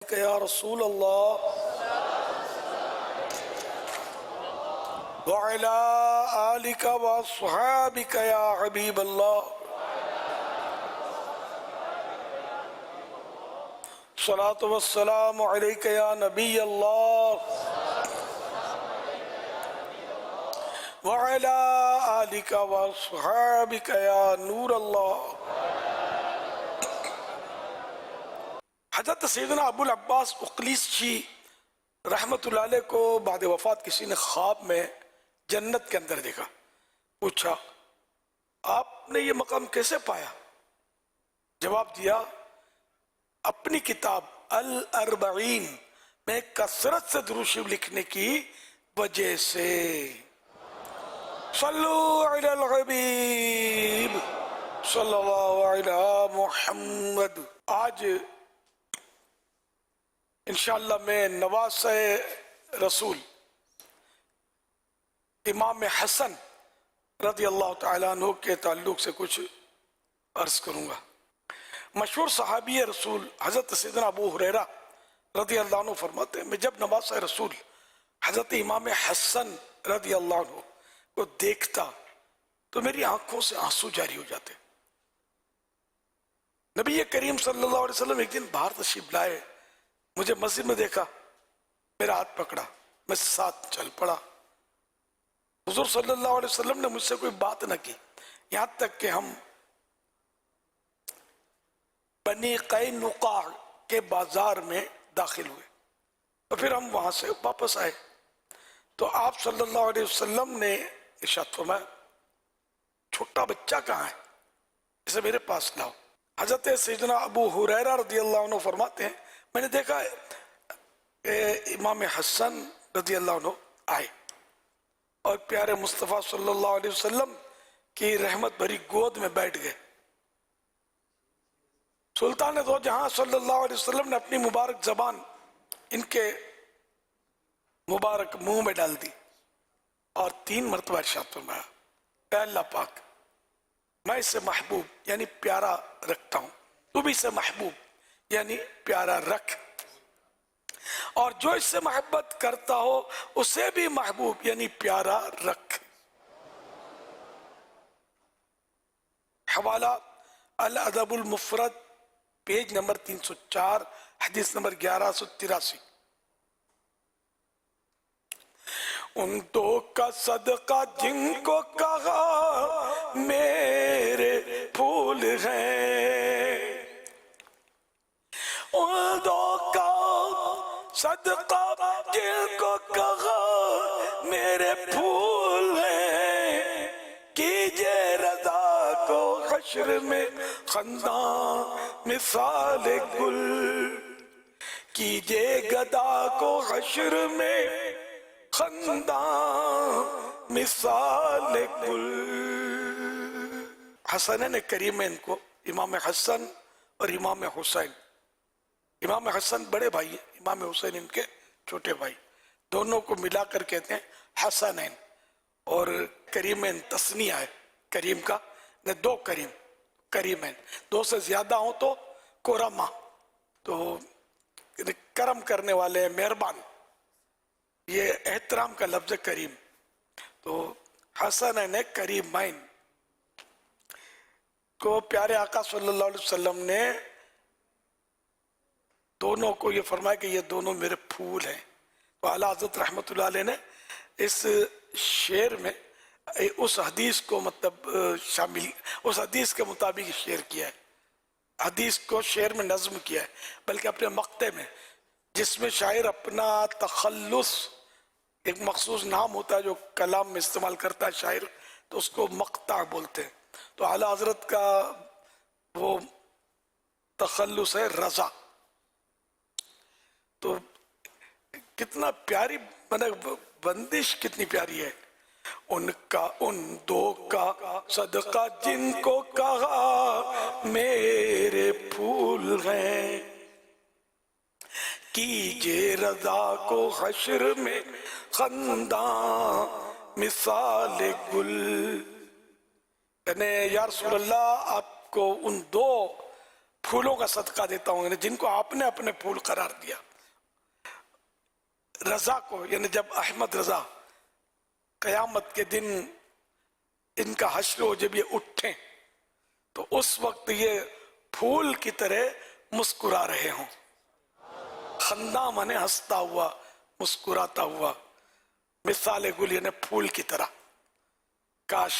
یا رسول اللہ وعلا آلک واصحابک یا حبیب اللہ صلاۃ والسلام علیک یا نبی اللہ وعلا آلک واصحابک یا نور اللہ۔ حضرت سیدنا ابو العباس اقلیسی رحمت اللہ علیہ کو بعد وفات کسی نے خواب میں جنت کے اندر دیکھا، پوچھا آپ نے یہ مقام کیسے پایا؟ جواب دیا اپنی کتاب الاربعین میں کثرت سے درود شریف لکھنے کی وجہ سے۔ صلو علی الحبیب صلی اللہ علی محمد۔ آج انشاءاللہ میں نواسہ رسول امام حسن رضی اللہ تعالیٰ عنہ کے تعلق سے کچھ عرض کروں گا۔ مشہور صحابی رسول حضرت سیدنا ابو ہریرہ رضی اللہ عنہ فرماتے ہیں میں جب نواسہ رسول حضرت امام حسن رضی اللہ عنہ کو دیکھتا تو میری آنکھوں سے آنسو جاری ہو جاتے۔ نبی کریم صلی اللہ علیہ وسلم ایک دن باہر تشریف لائے، مجھے مسجد میں دیکھا، میرا ہاتھ پکڑا، میں ساتھ چل پڑا۔ حضور صلی اللہ علیہ وسلم نے مجھ سے کوئی بات نہ کی، یہاں تک کہ ہم بنی قینقاع کے بازار میں داخل ہوئے اور پھر ہم وہاں سے واپس آئے تو آپ صلی اللہ علیہ وسلم نے ارشاد فرمایا چھوٹا بچہ کہاں ہے، اسے میرے پاس لاؤ۔ حضرت سیدنا ابو ہریرہ رضی اللہ عنہ فرماتے ہیں میں نے دیکھا امام حسن رضی اللہ عنہ آئے اور پیارے مصطفیٰ صلی اللہ علیہ وسلم کی رحمت بھری گود میں بیٹھ گئے۔ سلطان دو جہاں صلی اللہ علیہ وسلم نے اپنی مبارک زبان ان کے مبارک منہ میں ڈال دی اور 3 مرتبہ ارشاد فرمایا اے اللہ پاک میں اسے محبوب یعنی پیارا رکھتا ہوں، تو بھی اسے محبوب یعنی پیارا رکھ، اور جو اس سے محبت کرتا ہو اسے بھی محبوب یعنی پیارا رکھ۔ حوالہ الادب المفرد پیج نمبر 304 حدیث نمبر 1183۔ ان دو کا صدقہ جن کو کہا میرے پھول ہیں، ان دو کا صدقہ جن کو کہا میرے پھول ہیں، کیجئے رضا کو حشر میں خنداں مثال گل، کیجئے گدا کو حشر میں خنداں مثال گل۔ حسنین کریمین کو امام حسن اور امام حسین، امام حسن بڑے بھائی ہیں، امام حسین ان کے چھوٹے بھائی، دونوں کو ملا کر کہتے ہیں حسنین، اور کریمین تثنیہ ہے کریم کا، 2 کریم، کریمین 2 سے زیادہ ہوں تو کرما، تو کرم کرنے والے مہربان، یہ احترام کا لفظ کریم، تو حسنین کریمین کو پیارے آقا صلی اللہ علیہ وسلم نے دونوں کو یہ فرمایا کہ یہ دونوں میرے پھول ہیں۔ تو اعلیٰ حضرت رحمت اللہ علیہ نے اس شعر میں اس حدیث کو مطلب شامل، اس حدیث کے مطابق شعر کیا ہے، حدیث کو شعر میں نظم کیا ہے، بلکہ اپنے مقطع میں جس میں شاعر اپنا تخلص، ایک مخصوص نام ہوتا ہے جو کلام میں استعمال کرتا ہے شاعر، تو اس کو مقطع بولتے ہیں، تو اعلیٰ حضرت کا وہ تخلص ہے رضا۔ تو کتنا پیاری بندش کتنی پیاری ہے، ان کا ان دو کا صدقہ جن کو کہا میرے پھول ہیں، کیجئے رضا کو حشر میں خنداں مثال گل، یعنی یا رسول اللہ آپ کو ان 2 پھولوں کا صدقہ دیتا ہوں، یعنی جن کو آپ نے اپنے پھول قرار دیا. رضا کو، یعنی جب احمد رضا قیامت کے دن ان کا حشر ہو، جب یہ اٹھیں تو اس وقت یہ پھول کی طرح مسکرا رہے ہوں. خندہ مانے ہنستا ہوا، مسکراتا ہوا، مثال گل یعنی پھول کی طرح. کاش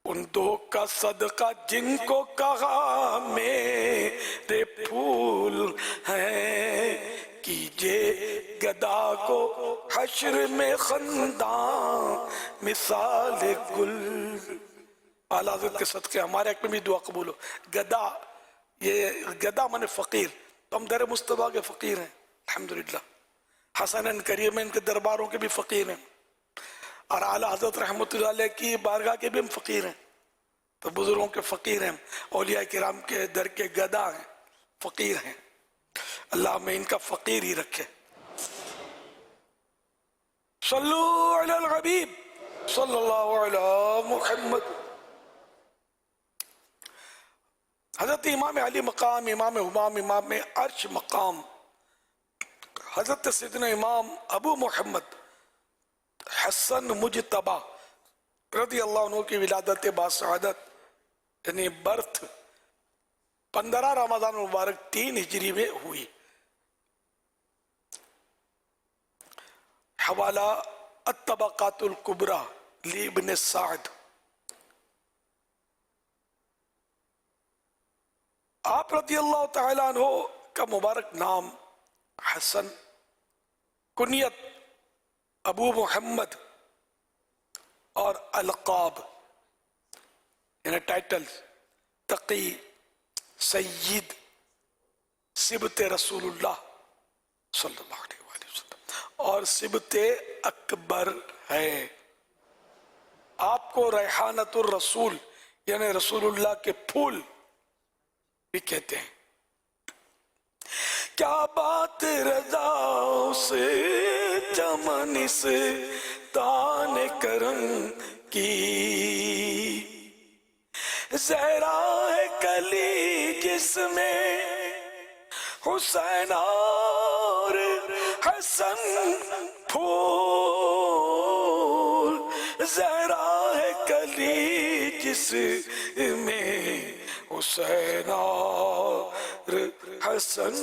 ان دو کا صدقہ جن کو کہا میرے پھول ہیں، کیجے گدا کو حشر میں خنداں مثال گل. اعلیٰ حضرت کے صدقے ہمارے ایک میں بھی دعا قبول ہو. گدا، یہ گدا مانے فقیر، تو ہم در مصطفیٰ کے فقیر ہیں الحمدللہ. حسنین کریمین کے درباروں کے بھی فقیر ہیں، اور اعلیٰ حضرت رحمت اللہ علیہ کی بارگاہ کے بھی ہم فقیر ہیں. تو بزرگوں کے فقیر ہیں، اولیاء کرام کے در کے گدا ہیں، فقیر ہیں. اللہ میں ان کا فقیر ہی رکھے. صلو علی الحبیب صلی اللہ علی محمد. حضرت امام علی مقام، امام امام، امام عرش مقام، حضرت سیدنا امام ابو محمد حسن مجتبی رضی اللہ عنہ کی ولادت باسعادت یعنی برتھ 15 رمضان مبارک 3 ہجری میں ہوئی. حوالہ الطبقات الکبریٰ لابن سعد. آپ رضی اللہ تعالیٰ عنہ کا مبارک نام حسن، کنیت ابو محمد، اور القاب یعنی ٹائٹل تقی، سید، سبت رسول اللہ صلی اللہ علیہ وآلہ وسلم، اور سبت اکبر ہے. آپ کو ریحانت الرسول یعنی رسول اللہ کے پھول بھی کہتے ہیں. کیا بات رضا سے چمن سے تان کرم کی، زہرا ہے کلی جس میں حسین اور حسن پھول، زہرا ہے کلی جس میں حسین اور حسن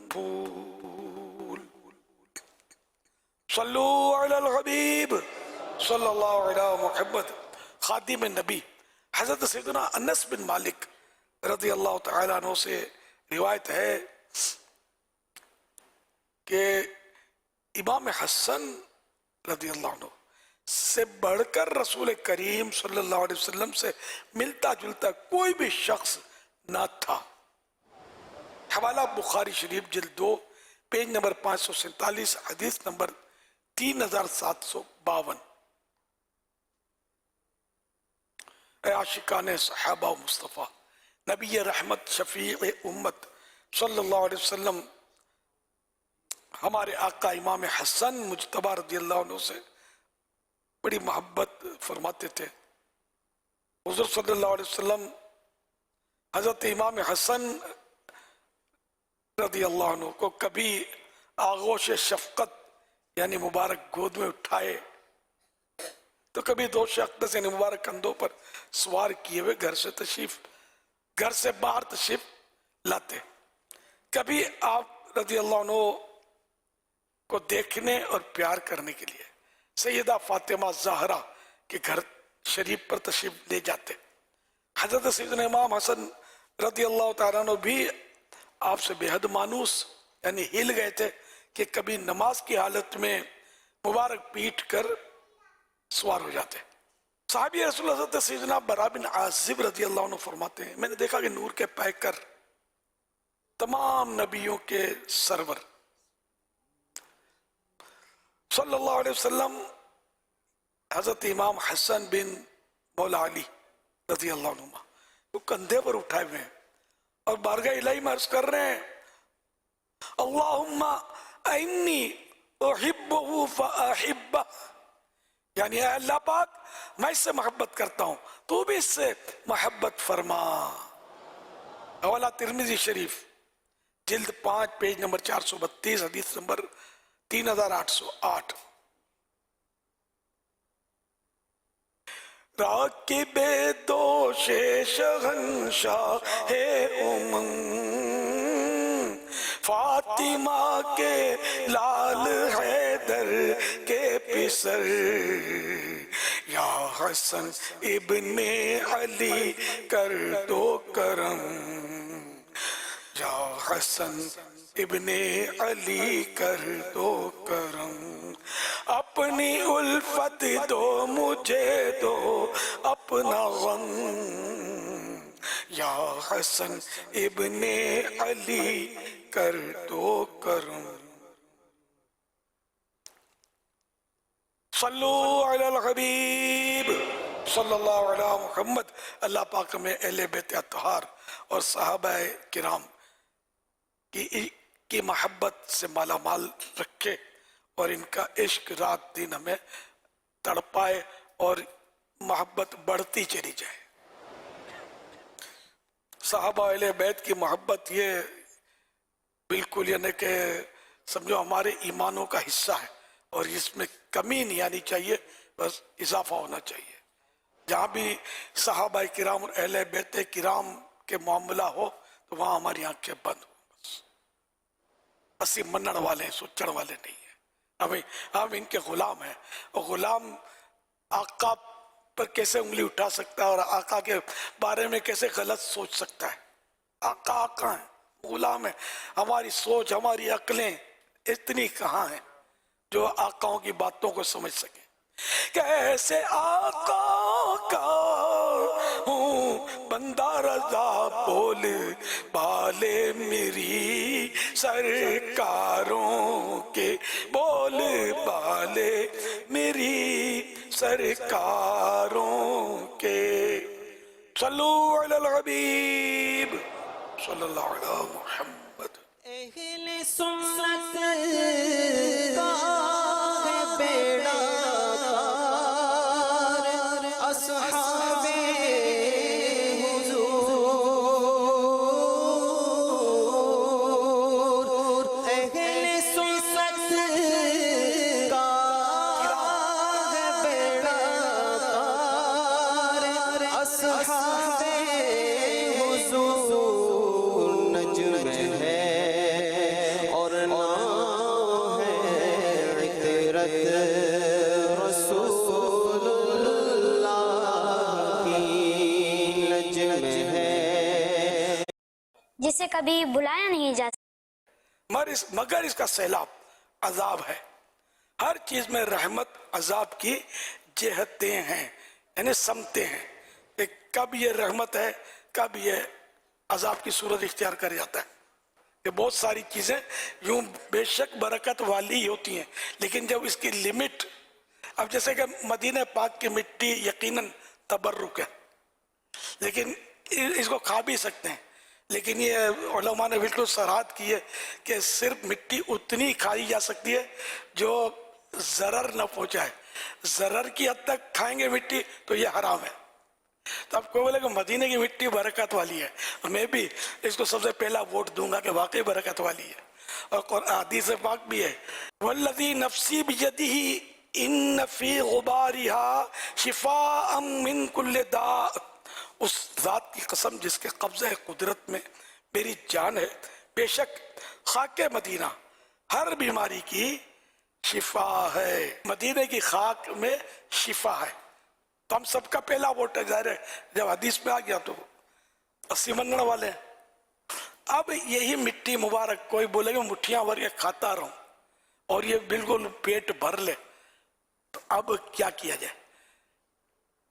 پھول. صلو علی الحبیب صلی اللہ علیہ محمد. خادم نبی حضرت سیدنا انس بن مالک رضی اللہ تعالیٰ عنہ سے روایت ہے کہ امام حسن رضی اللہ عنہ سے بڑھ کر رسول کریم صلی اللہ علیہ وسلم سے ملتا جلتا کوئی بھی شخص نہ تھا. حوالہ بخاری شریف جلد 2 پیج نمبر 547 حدیث نمبر 3752. اے عاشقان صحابہ و مصطفیٰ، نبی رحمت شفیع امت صلی اللہ علیہ وسلم ہمارے آقا امام حسن مجتبی رضی اللہ عنہ سے بڑی محبت فرماتے تھے. حضور صلی اللہ علیہ وسلم حضرت امام حسن رضی اللہ عنہ کو کبھی آغوش شفقت یعنی مبارک گود میں اٹھائے تو کبھی دو شخص یعنی مبارک کندھوں پر سوار کیے ہوئے گھر سے باہر تشریف لاتے. کبھی آپ رضی اللہ عنہ کو دیکھنے اور پیار کرنے کے لیے سیدہ فاطمہ زہرا کے گھر شریف پر تشریف لے جاتے. حضرت سیدنا امام حسن رضی اللہ تعالیٰ عنہ بھی آپ سے بے حد مانوس یعنی ہل گئے تھے کہ کبھی نماز کی حالت میں مبارک پیٹ کر سوار ہو جاتے. صحابی رسول اللہ حضرت سیدنا برا بن عازب رضی اللہ عنہ فرماتے ہیں میں نے دیکھا کہ نور کے پیکر تمام نبیوں کے سرور صلی اللہ علیہ وسلم حضرت امام حسن بن مولا علی رضی اللہ عنہ وہ کندھے پر اٹھائے ہوئے ہیں اور بارگاہ الہی میں عرض کر رہے ہیں اللہم انی احبہ فاحبہ، یعنی اے اللہ پاک میں اس سے محبت کرتا ہوں تو بھی اس سے محبت فرما. حوالہ ترمذی شریف جلد 5 پیج نمبر 432 حدیث نمبر 3808. راکب دوش شہنشاہ امم فاطمہ کے لال حیدر کے پسر یا حسن ابن علی کر دو کرم یا حسن ابن علی کر دو کرم اپنی الفت دو مجھے دو اپنا غم یا حسن ابن علی کر دو کرم. صلو علی الحبیب صلی اللہ علیہ محمد. اللہ پاک میں اہل بیت اطہار اور صحابہ کرام کی محبت سے مالا مال رکھے اور ان کا عشق رات دن ہمیں تڑپائے اور محبت بڑھتی چلی جائے. صحابہ اہل بیت کی محبت یہ بالکل یعنی کہ سمجھو ہمارے ایمانوں کا حصہ ہے اور اس میں کمی نہیں آنی چاہیے، بس اضافہ ہونا چاہیے. جہاں بھی صحابہ کرام اور اہل بیت کرام کے معاملہ ہو تو وہاں ہماری آنکھیں بند ہو. بس اسی منن والے ہیں، سوچن والے نہیں ہیں. ہم ان کے غلام ہیں اور غلام آقا پر کیسے انگلی اٹھا سکتا ہے اور آقا کے بارے میں کیسے غلط سوچ سکتا ہے. آقا آقا ہیں، غلام ہیں. ہماری سوچ ہماری عقلیں اتنی کہاں ہیں جو آقاؤں کی باتوں کو سمجھ سکیں. کیسے آقا کا ہوں بندہ رضا بول بالے میری سرکاروں کے بول بالے میری سرکاروں کے. صلو علی الحبیب صلی اللہ علیہ محمد. اہل سنت کا ہے بیڑا پار اصحاب حضور. اہل سنت کا ہے بیڑا پار اصحاب حضور. نجم ہے اور نام ہے عطرت رسول اللہ کی. نجم ہے جسے کبھی بلایا نہیں جا سکتا. مگر اس کا سیلاب عذاب ہے. ہر چیز میں رحمت عذاب کی جہتیں ہیں یعنی سمتیں ہیں. کب یہ رحمت ہے کب یہ عذاب کی صورت اختیار کر جاتا ہے. کہ بہت ساری چیزیں یوں بے شک برکت والی ہوتی ہیں لیکن جب اس کی لمٹ، اب جیسے کہ مدینہ پاک کی مٹی یقیناً تبرک ہے لیکن اس کو کھا بھی سکتے ہیں. لیکن یہ علماء نے بالکل صراحت کی ہے کہ صرف مٹی اتنی کھائی جا سکتی ہے جو ضرر نہ پہنچائے. ضرر کی حد تک کھائیں گے مٹی تو یہ حرام ہے. تو آپ کو بولے کہ مدینہ کی مٹی برکت والی ہے، میں بھی اس کو سب سے پہلا ووٹ دوں گا کہ واقعی برکت والی ہے. اور حدیث پاک بھی ہے والذی نفسی بیدہ ان فی غبارها شفاء من کل داء. اس ذات کی قسم جس کے قبضہ قدرت میں میری جان ہے، بے شک خاک مدینہ ہر بیماری کی شفا ہے. مدینہ کی خاک میں شفا ہے. تو ہم سب کا پہلا ووٹ ہے. ظاہر ہے جب حدیث میں آ گیا تو 80 منگڑ والے ہیں. اب یہی مٹی مبارک کوئی بولے کہ مٹھیاں بھر کے کھاتا رہوں اور یہ بالکل پیٹ بھر لے تو اب کیا کیا جائے،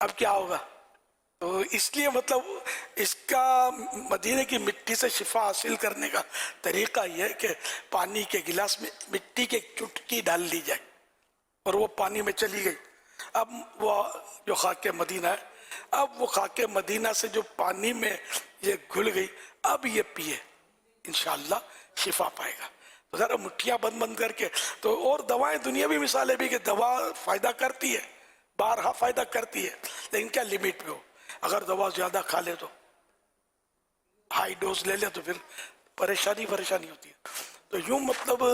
اب کیا ہوگا؟ تو اس لیے مطلب اس کا مدینے کی مٹی سے شفا حاصل کرنے کا طریقہ یہ ہے کہ پانی کے گلاس میں مٹی کی ایک چٹکی ڈال لی جائے اور وہ پانی میں چلی گئی. اب وہ جو خاک مدینہ ہے، اب وہ خاک مدینہ سے جو پانی میں یہ گھل گئی اب یہ پیے انشاءاللہ شفا پائے گا. تو ذرا مٹھیاں بند بند کر کے تو اور دوائیں دنیا بھی مثالیں بھی کہ دوا فائدہ کرتی ہے، بارہا فائدہ کرتی ہے لیکن کیا لمٹ پہ ہو. اگر دوا زیادہ کھا لے تو ہائی ڈوز لے لے تو پھر پریشانی ہوتی ہے. تو یوں مطلب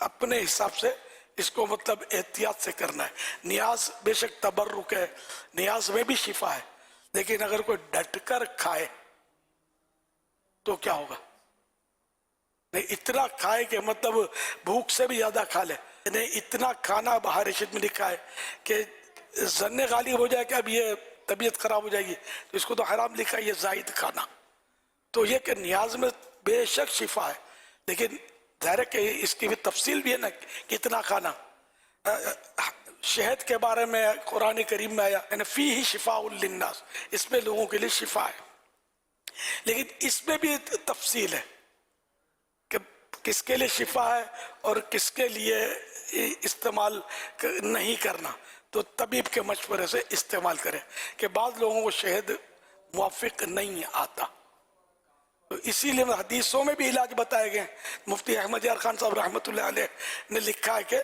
اپنے حساب سے اس کو مطلب احتیاط سے کرنا ہے. نیاز بے شک تبرک ہے، نیاز میں بھی شفا ہے، لیکن اگر کوئی ڈٹ کر کھائے تو کیا ہوگا؟ نہیں اتنا کھائے کہ مطلب بھوک سے بھی زیادہ کھا لے. نہیں اتنا کھانا باہر رشد میں لکھا ہے کہ ظن غالب ہو جائے کہ اب یہ طبیعت خراب ہو جائے گی، تو اس کو تو حرام لکھا ہے یہ زائد کھانا. تو یہ کہ نیاز میں بے شک شفا ہے، لیکن ظاہر ہے کہ اس کی بھی تفصیل بھی ہے نا، کتنا کھانا. شہد کے بارے میں قرآن کریم میں آیا یعنی فیہ شفاء للناس، اس میں لوگوں کے لیے شفا ہے. لیکن اس میں بھی تفصیل ہے کہ کس کے لیے شفا ہے اور کس کے لیے استعمال نہیں کرنا. تو طبیب کے مشورے سے استعمال کرے کہ بعض لوگوں کو شہد موافق نہیں آتا. تو اسی لیے حدیثوں میں بھی علاج بتائے گئے. مفتی احمد یار خان صاحب رحمۃ اللہ علیہ نے لکھا ہے کہ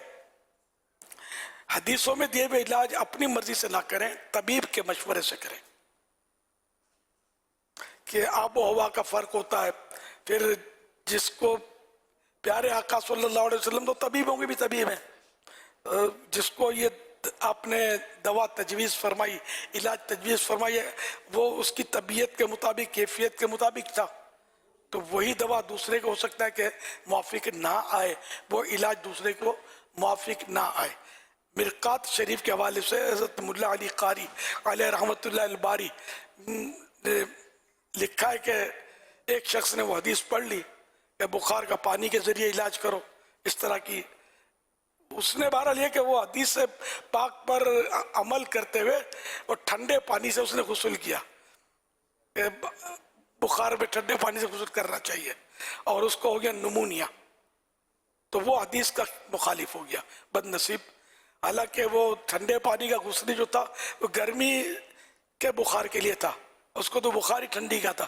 حدیثوں میں دیے ہوئے علاج اپنی مرضی سے نہ کریں، طبیب کے مشورے سے کریں. کہ آب و ہوا کا فرق ہوتا ہے. پھر جس کو پیارے آقا صلی اللہ علیہ وسلم تو طبیبوں کے بھی طبیب ہیں، جس کو یہ آپ نے دوا تجویز فرمائی، علاج تجویز فرمائی ہے، وہ اس کی طبیعت کے مطابق، کیفیت کے مطابق تھا. تو وہی دوا دوسرے کو ہو سکتا ہے کہ موافق نہ آئے، وہ علاج دوسرے کو موافق نہ آئے. مرقات شریف کے حوالے سے حضرت ملا علی قاری علیہ رحمۃ اللہ الباری نے لکھا ہے کہ ایک شخص نے وہ حدیث پڑھ لی کہ بخار کا پانی کے ذریعے علاج کرو اس طرح کی. اس نے بہرحال یہ کہ وہ حدیث سے پاک پر عمل کرتے ہوئے اور ٹھنڈے پانی سے اس نے غسل کیا کہ بخار میں ٹھنڈے پانی سے غسل کرنا چاہیے، اور اس کو ہو گیا نمونیا. تو وہ حدیث کا مخالف ہو گیا بد نصیب. حالانکہ وہ ٹھنڈے پانی کا غسل جو تھا وہ گرمی کے بخار کے لیے تھا، اس کو تو بخار ہی ٹھنڈی کا تھا.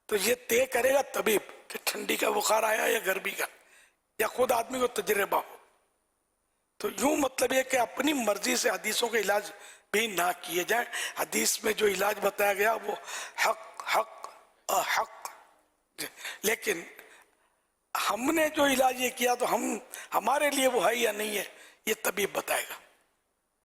تو یہ طے کرے گا طبیب کہ ٹھنڈی کا بخار آیا یا گرمی کا، یا خود آدمی کو تجربہ ہو. تو یوں مطلب یہ کہ اپنی مرضی سے حدیثوں کے علاج بھی نہ کیے جائیں. حدیث میں جو علاج بتایا گیا وہ حق حق، لیکن ہم نے جو علاج یہ کیا تو ہمارے لیے وہ ہے یا نہیں ہے یہ طبیب بتائے گا.